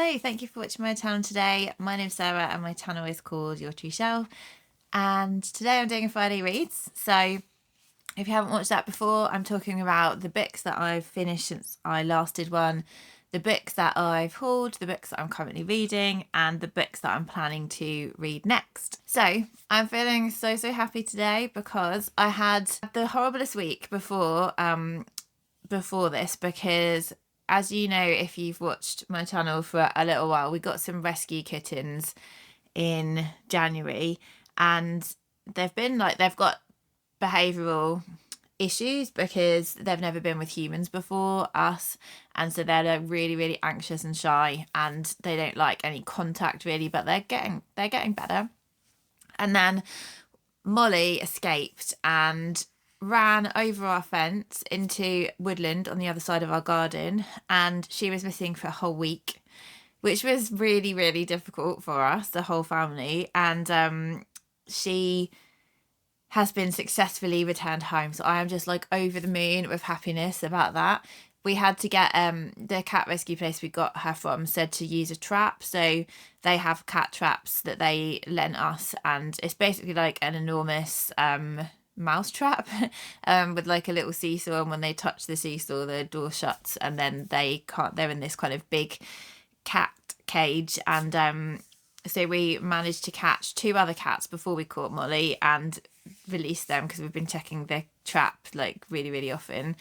Hello, thank you for watching my channel today. My name's Sarah and my channel is called Your True Shelf. And today I'm doing a Friday Reads. So if you haven't watched that before, I'm talking about the books that I've finished since I last did one, the books that I've hauled, the books that I'm currently reading, and the books that I'm planning to read next. So I'm feeling so happy today because I had the horriblest week before this, because as you know, if you've watched my channel for a little while, we got some rescue kittens in January, and they've got behavioural issues because they've never been with humans before us, and so they're really anxious and shy, and they don't like any contact really, but they're getting better. And then Molly escaped and ran over our fence into woodland on the other side of our garden, and she was missing for a whole week, which was really difficult for us, the whole family. And she has been successfully returned home, so I am just like over the moon with happiness about that. We had to get the cat rescue place we got her from said to use a trap, so they have cat traps that they lent us, and it's basically like an enormous mouse trap with like a little seesaw, and when they touch the seesaw the door shuts, and then they're in this kind of big cat cage. And so we managed to catch 2 other cats before we caught Molly and release them, because we've been checking the trap like really often.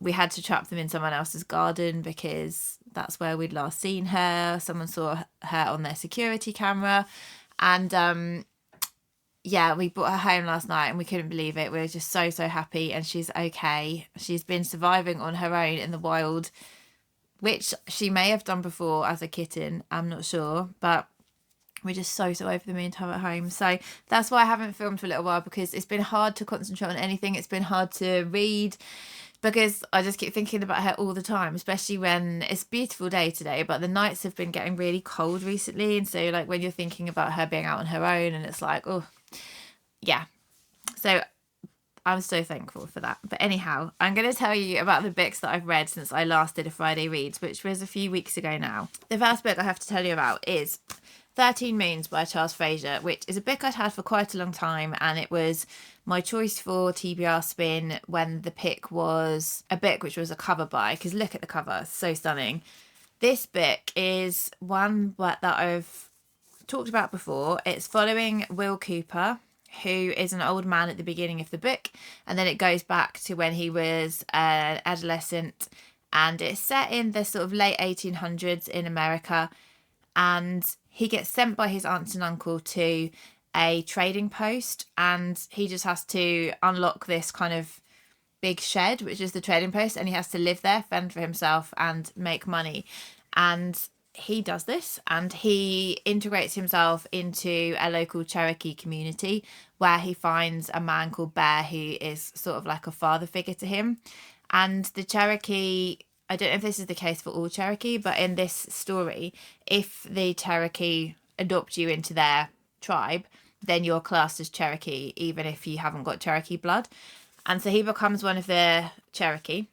We had to trap them in someone else's garden because that's where we'd last seen her. Someone saw her on their security camera, and yeah, we brought her home last night and we couldn't believe it. We were just so happy, and she's okay. She's been surviving on her own in the wild, which she may have done before as a kitten, I'm not sure, but we're just so over the moon to have her home. So that's why I haven't filmed for a little while, because it's been hard to concentrate on anything. It's been hard to read because I just keep thinking about her all the time, especially when it's a beautiful day today, but the nights have been getting really cold recently, and so like when you're thinking about her being out on her own, and it's like, oh yeah. So I'm so thankful for that. But anyhow, I'm going to tell you about the books that I've read since I last did a Friday Reads, which was a few weeks ago now. The first book I have to tell you about is 13 Moons by Charles Frazier, which is a book I'd had for quite a long time, and it was my choice for TBR spin when the pick was a book which was a cover by, because look at the cover, it's so stunning. This book is one that I've talked about before. It's following Will Cooper, who is an old man at the beginning of the book, and then it goes back to when he was an adolescent, and it's set in the sort of late 1800s in America, and he gets sent by his aunts and uncle to a trading post, and he just has to unlock this kind of big shed, which is the trading post, and he has to live there, fend for himself and make money. And he does this, and he integrates himself into a local Cherokee community where he finds a man called Bear, who is sort of like a father figure to him. And the Cherokee, I don't know if this is the case for all Cherokee, but in this story, if the Cherokee adopt you into their tribe, then you're classed as Cherokee, even if you haven't got Cherokee blood. And so he becomes one of the Cherokee.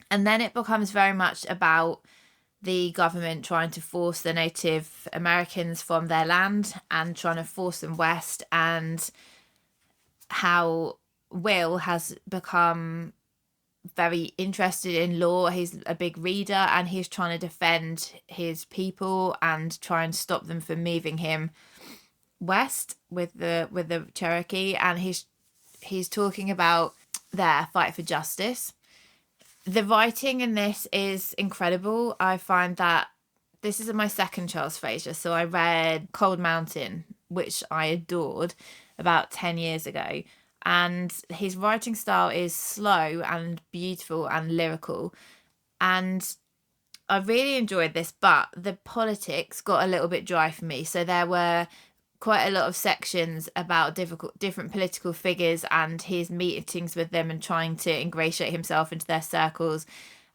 And then it becomes very much about the government trying to force the Native Americans from their land and trying to force them west, and how Will has become very interested in law. He's a big reader, and he's trying to defend his people and try and stop them from moving him west with the Cherokee. And he's talking about their fight for justice. The writing in this is incredible. I find that this is my second Charles Frazier. So I read Cold Mountain, which I adored, about 10 years ago. And his writing style is slow and beautiful and lyrical. And I really enjoyed this, but the politics got a little bit dry for me. So there were quite a lot of sections about different political figures and his meetings with them and trying to ingratiate himself into their circles.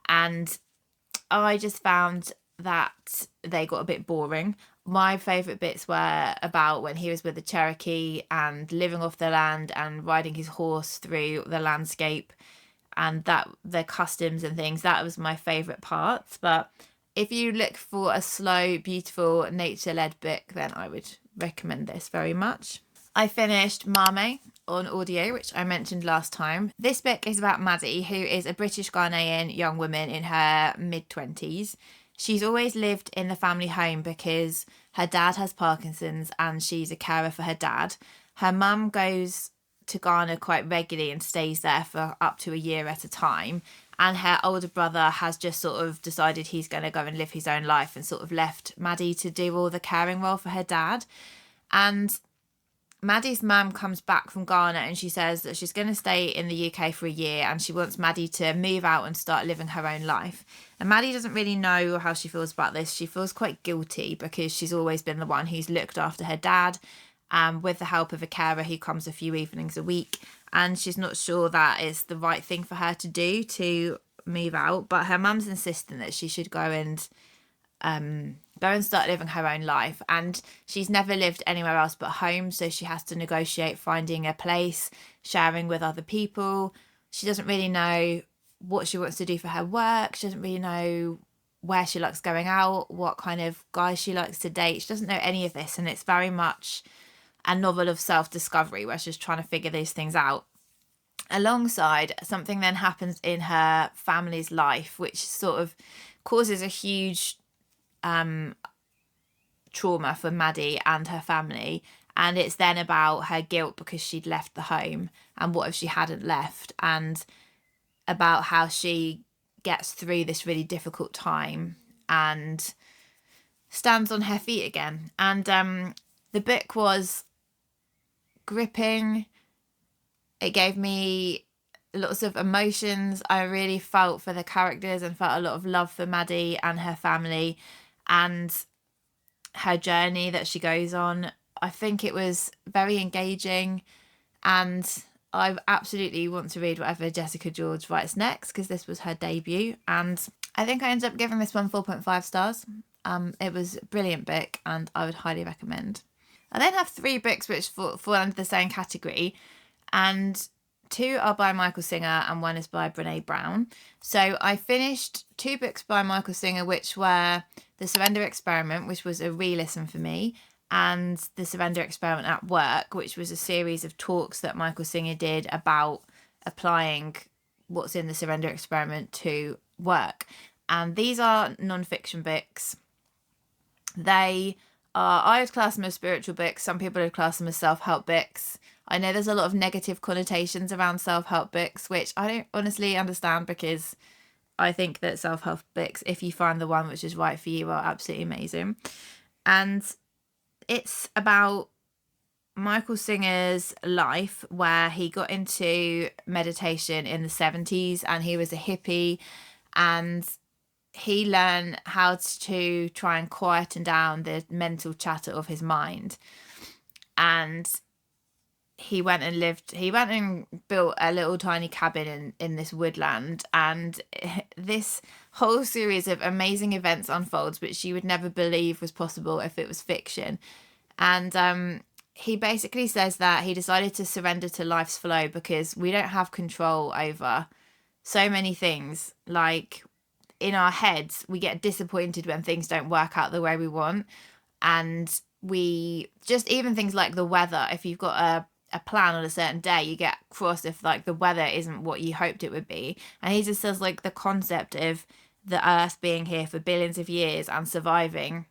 And I just found that they got a bit boring. My favourite bits were about when he was with the Cherokee and living off the land and riding his horse through the landscape, and that their customs and things. That was my favourite parts. But if you look for a slow, beautiful, nature-led book, then I would recommend this very much. I finished Mame on audio, which I mentioned last time. This book is about Maddie, who is a British Ghanaian young woman in her mid-20s. She's always lived in the family home because her dad has Parkinson's and she's a carer for her dad. Her mum goes to Ghana quite regularly and stays there for up to a year at a time. And her older brother has just sort of decided he's going to go and live his own life and sort of left Maddie to do all the caring role for her dad. And Maddie's mum comes back from Ghana and she says that she's going to stay in the UK for a year and she wants Maddie to move out and start living her own life. And Maddie doesn't really know how she feels about this. She feels quite guilty because she's always been the one who's looked after her dad, with the help of a carer who comes a few evenings a week. And she's not sure that is the right thing for her to do, to move out. But her mum's insisting that she should go and start living her own life. And she's never lived anywhere else but home, so she has to negotiate finding a place, sharing with other people. She doesn't really know what she wants to do for her work. She doesn't really know where she likes going out, what kind of guys she likes to date. She doesn't know any of this, and it's very much a novel of self-discovery where she's trying to figure these things out. Alongside, something then happens in her family's life which sort of causes a huge trauma for Maddie and her family, and it's then about her guilt because she'd left the home and what if she hadn't left, and about how she gets through this really difficult time and stands on her feet again. And the book was gripping. It gave me lots of emotions. I really felt for the characters and felt a lot of love for Maddie and her family and her journey that she goes on. I think it was very engaging, and I absolutely want to read whatever Jessica George writes next because this was her debut, and I think I ended up giving this one 4.5 stars. It was a brilliant book and I would highly recommend. I then have 3 books which fall under the same category, and 2 are by Michael Singer and 1 is by Brene Brown. So I finished 2 books by Michael Singer, which were The Surrender Experiment, which was a re-listen for me, and The Surrender Experiment at Work, which was a series of talks that Michael Singer did about applying what's in the Surrender Experiment to work. And these are non-fiction books. They are, I would class them as spiritual books. Some people would class them as self-help books. I know there's a lot of negative connotations around self-help books, which I don't honestly understand, because I think that self-help books, if you find the one which is right for you, are absolutely amazing. And it's about Michael Singer's life, where he got into meditation in the 70s and he was a hippie, and he learned how to try and quieten down the mental chatter of his mind. And he went and built a little tiny cabin in this woodland, and this whole series of amazing events unfolds which you would never believe was possible if it was fiction. And he basically says that he decided to surrender to life's flow because we don't have control over so many things. Like, in our heads, we get disappointed when things don't work out the way we want, and we just, even things like the weather, if you've got a plan on a certain day, you get cross if like the weather isn't what you hoped it would be. And he just says, like, the concept of the earth being here for billions of years and surviving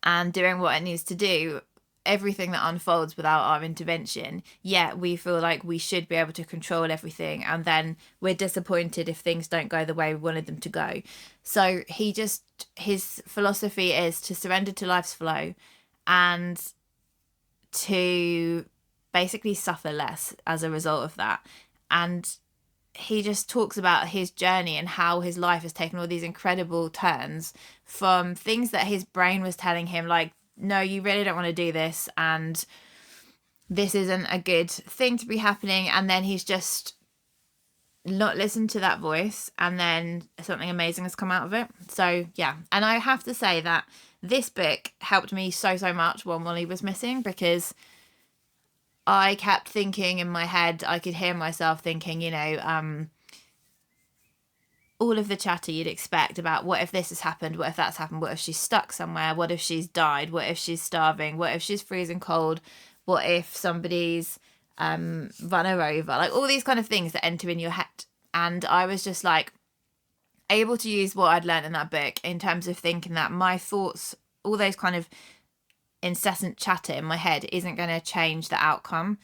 and doing what it needs to do, everything that unfolds without our intervention, yet we feel like we should be able to control everything, and then we're disappointed if things don't go the way we wanted them to go. So his philosophy is to surrender to life's flow and to basically suffer less as a result of that. And he just talks about his journey and how his life has taken all these incredible turns, from things that his brain was telling him, like, no, you really don't want to do this, and this isn't a good thing to be happening. And then he's just not listened to that voice, and then something amazing has come out of it. So yeah, and I have to say that this book helped me so much while Molly was missing, because I kept thinking in my head, I could hear myself thinking, all of the chatter you'd expect about what if this has happened, what if that's happened, what if she's stuck somewhere, what if she's died, what if she's starving, what if she's freezing cold, what if somebody's run her over, like all these kind of things that enter in your head. And I was just like able to use what I'd learned in that book in terms of thinking that my thoughts, all those kind of incessant chatter in my head, isn't going to change the outcome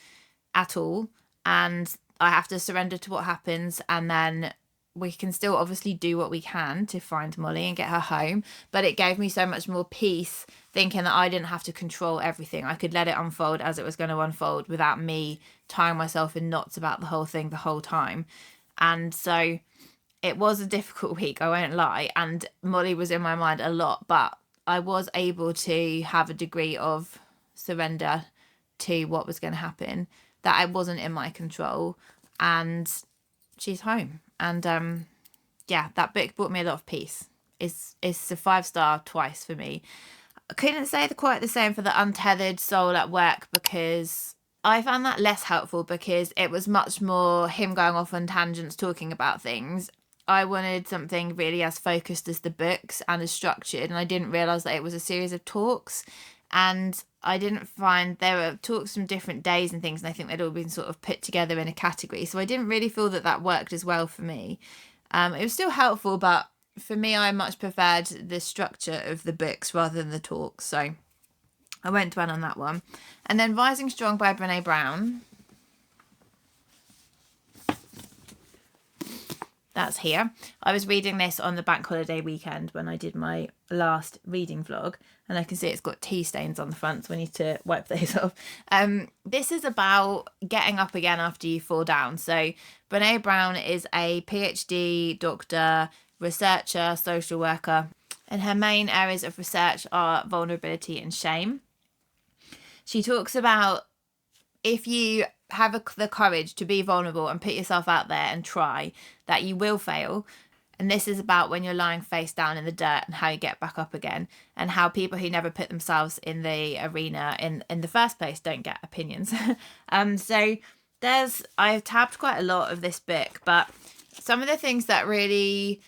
at all. And I have to surrender to what happens, and then we can still obviously do what we can to find Molly and get her home. But it gave me so much more peace thinking that I didn't have to control everything. I could let it unfold as it was going to unfold without me tying myself in knots about the whole thing the whole time. And so it was a difficult week, I won't lie. And Molly was in my mind a lot, but I was able to have a degree of surrender to what was going to happen, that I wasn't in my control. And she's home. And yeah, that book brought me a lot of peace. It's a 5-star twice for me. I couldn't say quite the same for the Untethered Soul at Work, because I found that less helpful, because it was much more him going off on tangents talking about things. I wanted something really as focused as the books and as structured, and I didn't realise that it was a series of talks. And I didn't find, there were talks from different days and things, and I think they'd all been sort of put together in a category. So I didn't really feel that worked as well for me. It was still helpful, but for me, I much preferred the structure of the books rather than the talks. So I won't dwell on that one. And then Rising Strong by Brene Brown. That's here. I was reading this on the bank holiday weekend when I did my last reading vlog, and I can see it's got tea stains on the front, so I need to wipe those off. This is about getting up again after you fall down. So Brene Brown is a PhD doctor, researcher, social worker, and her main areas of research are vulnerability and shame. She talks about if you have the courage to be vulnerable and put yourself out there and try, that you will fail. And this is about when you're lying face down in the dirt and how you get back up again, and how people who never put themselves in the arena in the first place don't get opinions. So I've tabbed quite a lot of this book, but some of the things that really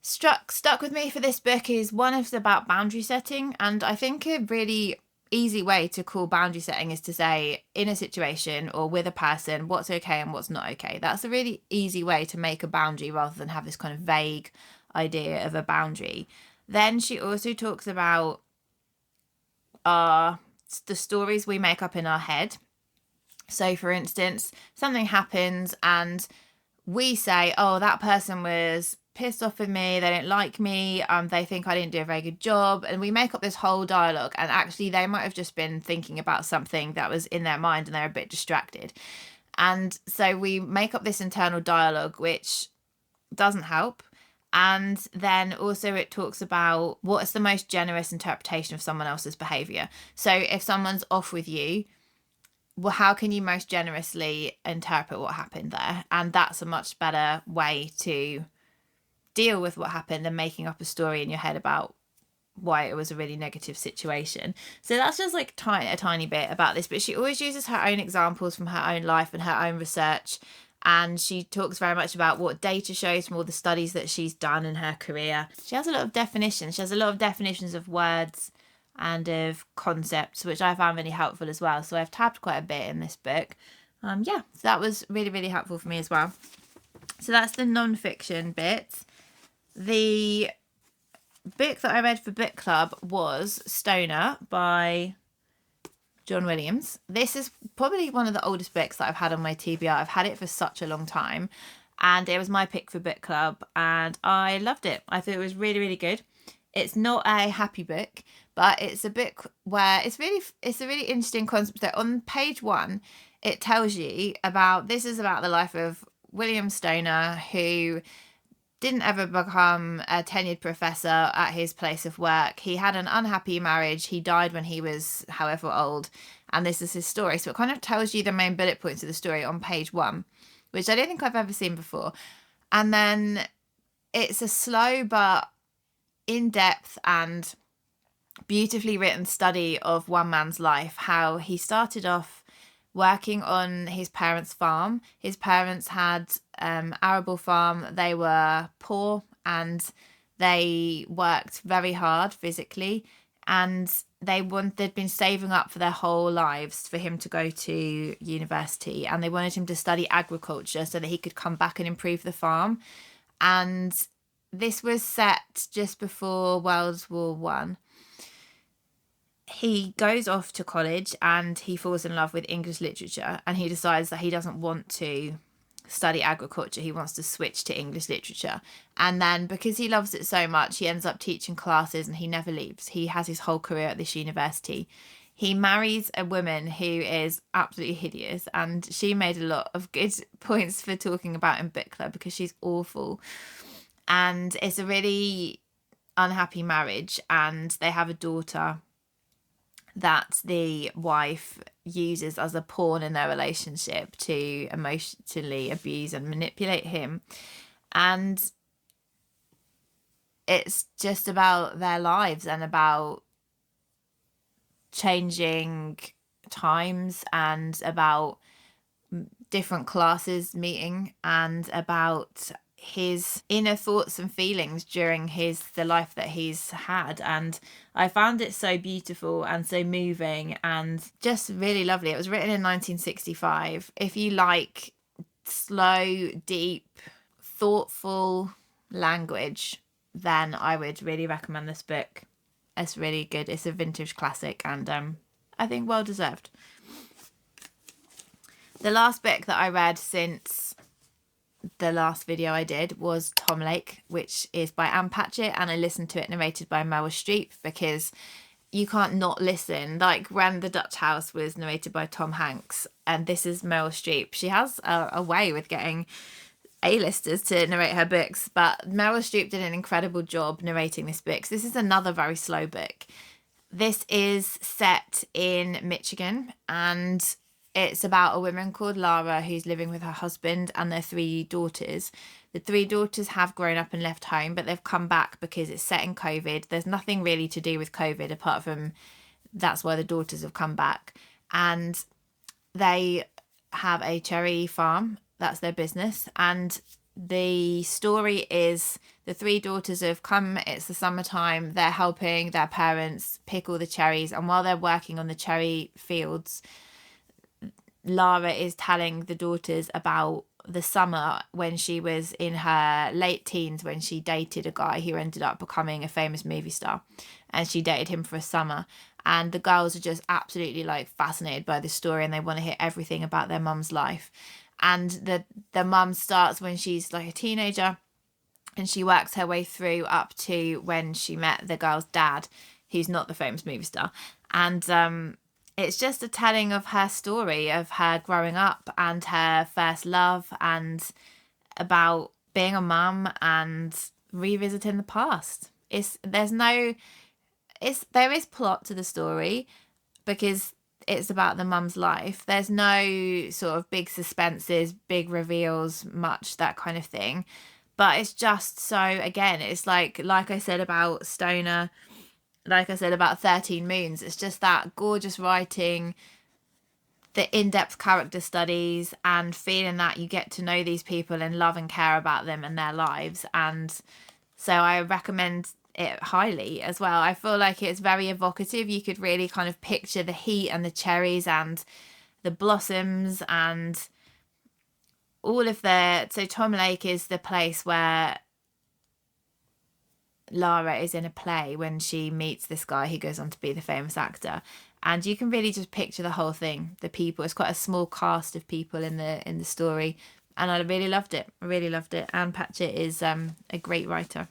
stuck with me for this book is one is about boundary setting. And I think a really easy way to call boundary setting is to say, in a situation or with a person, what's okay and what's not okay. That's a really easy way to make a boundary rather than have this kind of vague idea of a boundary. Then she also talks about the stories we make up in our head. So for instance, something happens and we say, oh, that person was pissed off with me, they don't like me, they think I didn't do a very good job, and we make up this whole dialogue, and actually they might have just been thinking about something that was in their mind and they're a bit distracted. And so we make up this internal dialogue which doesn't help. And then also it talks about what's the most generous interpretation of someone else's behavior. So if someone's off with you, well, how can you most generously interpret what happened there? And that's a much better way to deal with what happened than making up a story in your head about why it was a really negative situation. So that's just like a tiny bit about this, but she always uses her own examples from her own life and her own research, and she talks very much about what data shows from all the studies that she's done in her career. She has a lot of definitions. She has a lot of definitions of words and of concepts, which I found really helpful as well. So I've tabbed quite a bit in this book. So that was really, really helpful for me as well. So that's the non-fiction bit. The book that I read for book club was Stoner by John Williams. This is probably one of the oldest books that I've had on my TBR. I've had it for such a long time, and it was my pick for book club, and I loved it. I thought it was really, really good. It's not a happy book, but it's a book where it's a really interesting concept. So on page 1, it tells you this is about the life of William Stoner, who didn't ever become a tenured professor at his place of work. He had an unhappy marriage. He died when he was however old. And this is his story. So it kind of tells you the main bullet points of the story on page 1, which I don't think I've ever seen before. And then it's a slow but in-depth and beautifully written study of one man's life, how he started off working on his parents' farm. His parents had arable farm. They were poor and they worked very hard physically, and they'd been saving up for their whole lives for him to go to university, and they wanted him to study agriculture so that he could come back and improve the farm. And this was set just before World War One. He goes off to college and he falls in love with English literature, and he decides that he doesn't want to study agriculture. He wants to switch to English literature. And then because he loves it so much, he ends up teaching classes and he never leaves. He has his whole career at this university. He marries a woman who is absolutely hideous, and she made a lot of good points for talking about in book club because she's awful. And it's a really unhappy marriage, and they have a daughter that the wife uses as a pawn in their relationship to emotionally abuse and manipulate him. And it's just about their lives and about changing times and about different classes meeting and about his inner thoughts and feelings during the life that he's had. And I found it so beautiful and so moving and just really lovely. It was written in 1965. If you like slow, deep, thoughtful language, then I would really recommend this book. It's really good. It's a vintage classic, and I think well deserved. The last book that I read since the last video I did was Tom Lake, which is by Ann Patchett, and I listened to it narrated by Meryl Streep because you can't not listen. Like when The Dutch House was narrated by Tom Hanks, and this is Meryl Streep. She has a way with getting A-listers to narrate her books, but Meryl Streep did an incredible job narrating this book. So this is another very slow book. This is set in Michigan, and it's about a woman called Lara who's living with her husband and their 3 daughters. The 3 daughters have grown up and left home, but they've come back because it's set in COVID. There's nothing really to do with COVID apart from that's why the daughters have come back. And they have a cherry farm. That's their business. And the story is the 3 daughters have come, it's the summertime, they're helping their parents pick all the cherries. And while they're working on the cherry fields, Lara is telling the daughters about the summer when she was in her late teens, when she dated a guy who ended up becoming a famous movie star, and she dated him for a summer. And the girls are just absolutely like fascinated by the story, and they want to hear everything about their mum's life. And the mum starts when she's like a teenager, and she works her way through up to when she met the girl's dad, who's not the famous movie star. And it's just a telling of her story, of her growing up and her first love, and about being a mum and revisiting the past. There is plot to the story because it's about the mum's life. There's no sort of big suspenses, big reveals, much that kind of thing. But it's just so, again, it's like I said about Stoner, like I said about 13 Moons, it's just that gorgeous writing, the in-depth character studies, and feeling that you get to know these people and love and care about them and their lives. And so I recommend it highly as well. I feel like it's very evocative. You could really kind of picture the heat and the cherries and the blossoms and all of so Tom Lake is the place where Lara is in a play when she meets this guy who goes on to be the famous actor, and you can really just picture the whole thing, the people. It's quite a small cast of people in the story, and I really loved it. Ann Patchett is a great writer.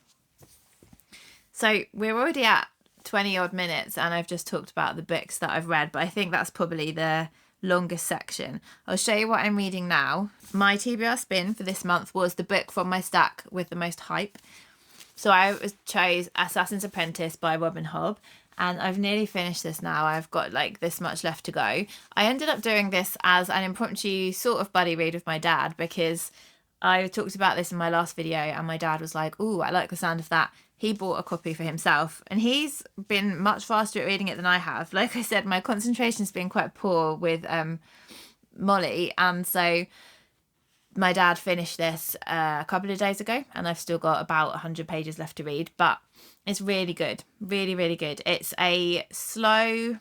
So we're already at 20 odd minutes, and I've just talked about the books that I've read, but I think that's probably the longest section. I'll show you what I'm reading now. My TBR spin for this month was the book from my stack with the most hype. So I chose Assassin's Apprentice by Robin Hobb, and I've nearly finished this now. I've got like this much left to go. I ended up doing this as an impromptu sort of buddy read with my dad because I talked about this in my last video, and my dad was like, "Ooh, I like the sound of that." He bought a copy for himself, and he's been much faster at reading it than I have. Like I said, my concentration's been quite poor with Molly, and so my dad finished this a couple of days ago, and I've still got about 100 pages left to read, but it's really good. Really, really good. It's a slow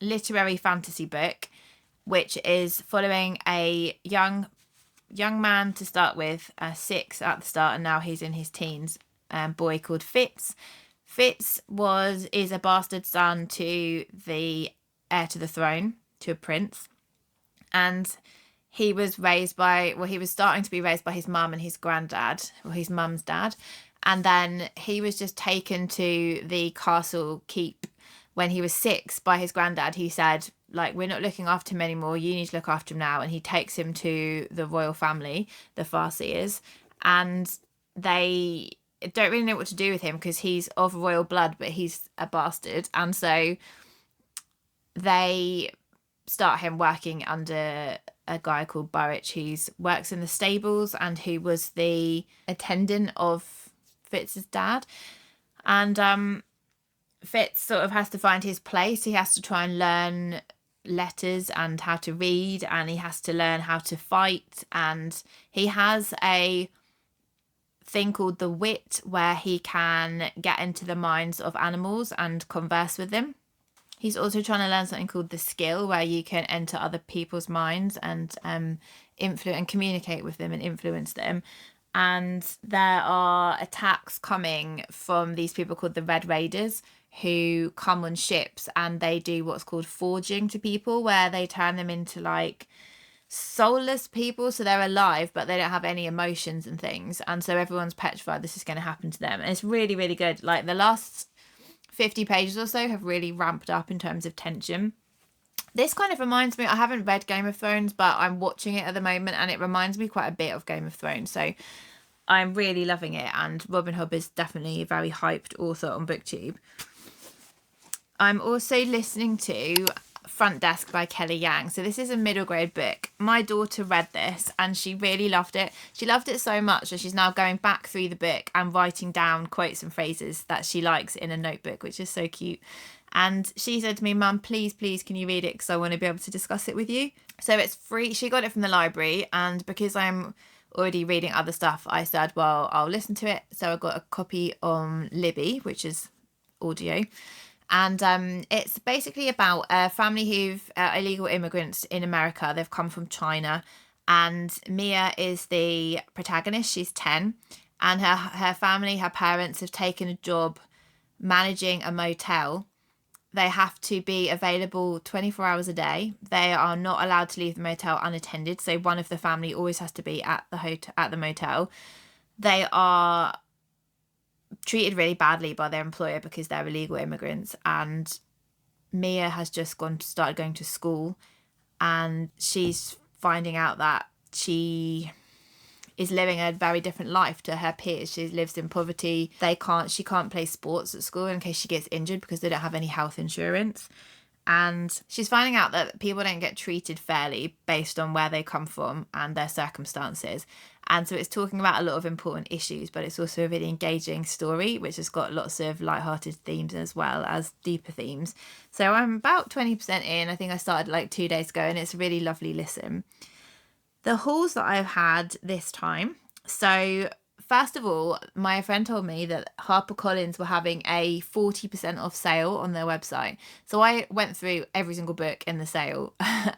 literary fantasy book, which is following a young man to start with, 6 at the start, and now he's in his teens, boy called Fitz. Fitz is a bastard son to the heir to the throne, to a prince, and he was starting to be raised by his mum and his granddad, or his mum's dad, and then he was just taken to the castle keep when he was 6 by his granddad. He said, like, we're not looking after him anymore, you need to look after him now, and he takes him to the royal family, the Farseers, and they don't really know what to do with him because he's of royal blood, but he's a bastard, and so they start him working under a guy called Burrich, who works in the stables and who was the attendant of Fitz's dad. And Fitz sort of has to find his place. He has to try and learn letters and how to read, and he has to learn how to fight, and he has a thing called the wit where he can get into the minds of animals and converse with them. He's also trying to learn something called the skill, where you can enter other people's minds and influence and communicate with them and influence them. And there are attacks coming from these people called the Red Raiders, who come on ships, and they do what's called forging to people, where they turn them into like soulless people. So they're alive, but they don't have any emotions and things. And so everyone's petrified this is going to happen to them. And it's really, really good. Like the last 50 pages or so have really ramped up in terms of tension. This kind of reminds me, I haven't read Game of Thrones, but I'm watching it at the moment, and it reminds me quite a bit of Game of Thrones. So I'm really loving it, and Robin Hobb is definitely a very hyped author on BookTube. I'm also listening to Front Desk by Kelly Yang. So this is a middle grade book. My daughter read this and she really loved it. She loved it so much that she's now going back through the book and writing down quotes and phrases that she likes in a notebook, which is so cute. And she said to me, Mum, please, can you read it? Because I want to be able to discuss it with you. So it's free. She got it from the library, and because I'm already reading other stuff, I said, well, I'll listen to it. So I got a copy on Libby, which is audio. And it's basically about a family who've illegal immigrants in America. They've come from China, and Mia is the protagonist. She's 10, and her family, her parents have taken a job managing a motel. They have to be available 24 hours a day. They are not allowed to leave the motel unattended. So one of the family always has to be at the motel. They are treated really badly by their employer because they're illegal immigrants, and Mia has just started going to school, and she's finding out that she is living a very different life to her peers. She lives in poverty. She can't play sports at school in case she gets injured because they don't have any health insurance. And she's finding out that people don't get treated fairly based on where they come from and their circumstances. And so it's talking about a lot of important issues, but it's also a really engaging story, which has got lots of lighthearted themes as well as deeper themes. So I'm about 20% in. I think I started like 2 days ago, and it's a really lovely listen. The hauls that I've had this time. So first of all, my friend told me that HarperCollins were having a 40% off sale on their website. So I went through every single book in the sale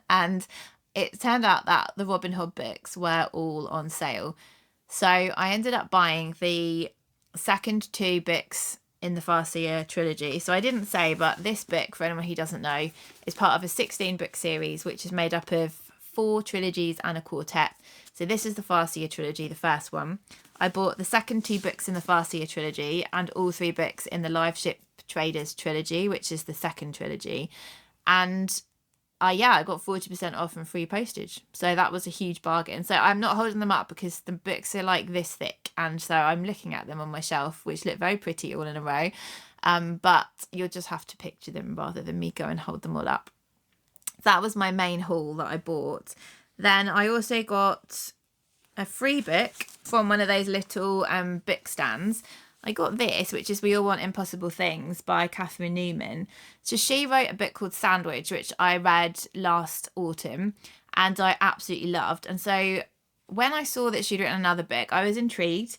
and it turned out that the Robin Hood books were all on sale. So I ended up buying the second 2 books in the Farseer trilogy. So I didn't say, but this book, for anyone who doesn't know, is part of a 16-book series, which is made up of 4 trilogies and a quartet. So this is the Farseer trilogy, the first one. I bought the second 2 books in the Farseer trilogy and all 3 books in the Live Ship Traders trilogy, which is the second trilogy. And I got 40% off and free postage. So that was a huge bargain. So I'm not holding them up because the books are like this thick. And so I'm looking at them on my shelf, which look very pretty all in a row. But you'll just have to picture them rather than me go and hold them all up. That was my main haul that I bought. Then I also got a free book from one of those little book stands. I got this, which is We All Want Impossible Things by Catherine Newman. So she wrote a book called Sandwich, which I read last autumn and I absolutely loved. And so when I saw that she'd written another book, I was intrigued,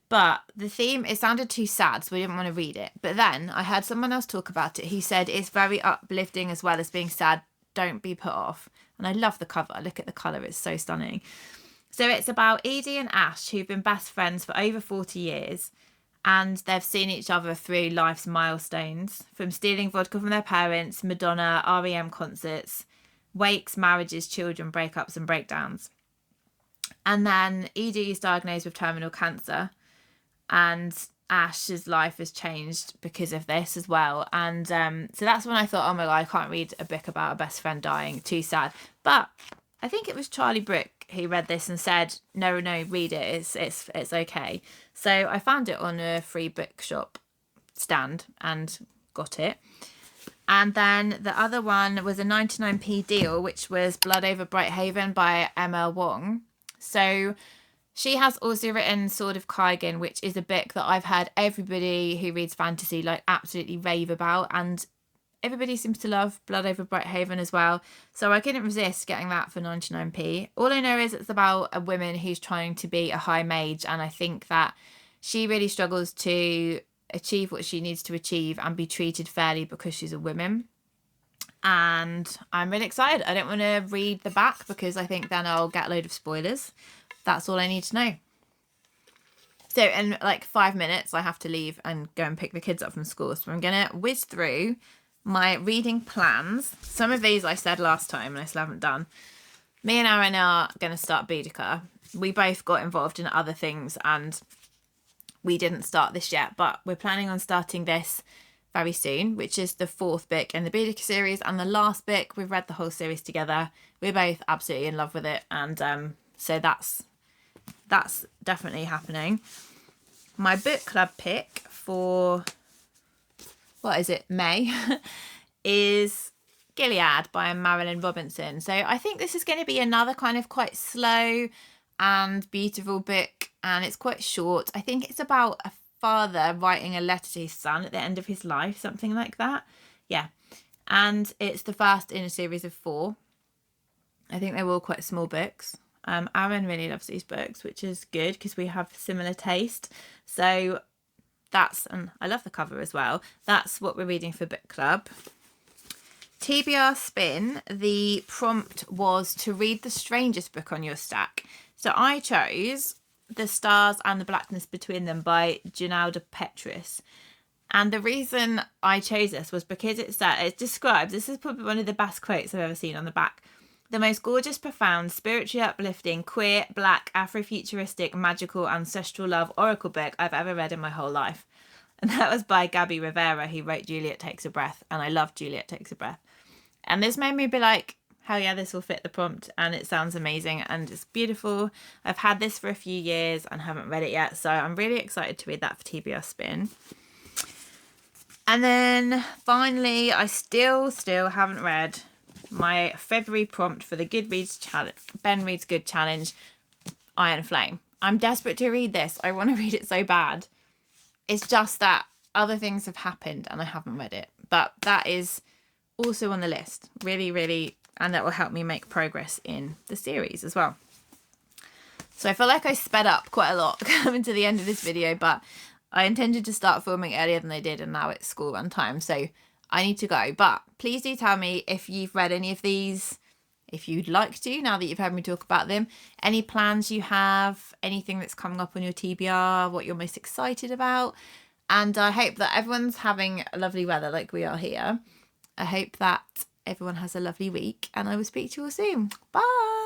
but the theme, it sounded too sad, so we didn't want to read it. But then I heard someone else talk about it. He said it's very uplifting as well as being sad. Don't be put off. And I love the cover. Look at the colour. It's so stunning. So it's about Edie and Ash, who've been best friends for over 40 years. And they've seen each other through life's milestones, from stealing vodka from their parents, Madonna, REM concerts, wakes, marriages, children, breakups and breakdowns. And then Edie is diagnosed with terminal cancer, and Ash's life has changed because of this as well. And so that's when I thought, oh my God, I can't read a book about a best friend dying. Too sad. But I think it was Charlie Brooke who read this and said, no, read it. It's okay. So I found it on a free bookshop stand and got it. And then the other one was a 99p deal, which was Blood Over Brighthaven by M.L. Wang. So she has also written Sword of Kaigan, which is a book that I've heard everybody who reads fantasy like absolutely rave about, and everybody seems to love Blood Over Brighthaven as well. So I couldn't resist getting that for 99p. All I know is it's about a woman who's trying to be a high mage, and I think that she really struggles to achieve what she needs to achieve and be treated fairly because she's a woman. And I'm really excited. I don't want to read the back because I think then I'll get a load of spoilers. That's all I need to know. So in like 5 minutes, I have to leave and go and pick the kids up from school. So I'm going to whiz through my reading plans. Some of these I said last time and I still haven't done. Me and Aaron are going to start Boudica. We both got involved in other things and we didn't start this yet, but we're planning on starting this very soon, which is the 4th book in the Boudica series and the last book. We've read the whole series together. We're both absolutely in love with it, and so that's definitely happening. My book club pick for, what is it, May, is Gilead by Marilynne Robinson. So I think this is going to be another kind of quite slow and beautiful book, and it's quite short. I think it's about a father writing a letter to his son at the end of his life, something like that. Yeah. And it's the first in a series of 4. I think they're all quite small books. Aaron really loves these books, which is good because we have similar taste. So that's, and I love the cover as well. That's what we're reading for book club. TBR spin, the prompt was to read the strangest book on your stack. So I chose The Stars and the Blackness Between Them by Junauda Petrus. And the reason I chose this was because it describes, this is probably one of the best quotes I've ever seen on the back, the most gorgeous, profound, spiritually uplifting, queer, black, Afrofuturistic, magical, ancestral love oracle book I've ever read in my whole life. And that was by Gabby Rivera, who wrote Juliet Takes a Breath. And I love Juliet Takes a Breath. And this made me be like, hell yeah, this will fit the prompt. And it sounds amazing and it's beautiful. I've had this for a few years and haven't read it yet. So I'm really excited to read that for TBR Spin. And then finally, I still haven't read my February prompt for the Goodreads challenge, Ben Reads Good challenge, Iron Flame. I'm desperate to read this. I want to read it so bad. It's just that other things have happened and I haven't read it. But that is also on the list. Really, really, and that will help me make progress in the series as well. So I feel like I sped up quite a lot coming to the end of this video, but I intended to start filming earlier than I did and now it's school run time. So I need to go, but please do tell me if you've read any of these, if you'd like to, now that you've heard me talk about them, any plans you have, anything that's coming up on your TBR, what you're most excited about. And I hope that everyone's having lovely weather like we are here. I hope that everyone has a lovely week and I will speak to you all soon. Bye.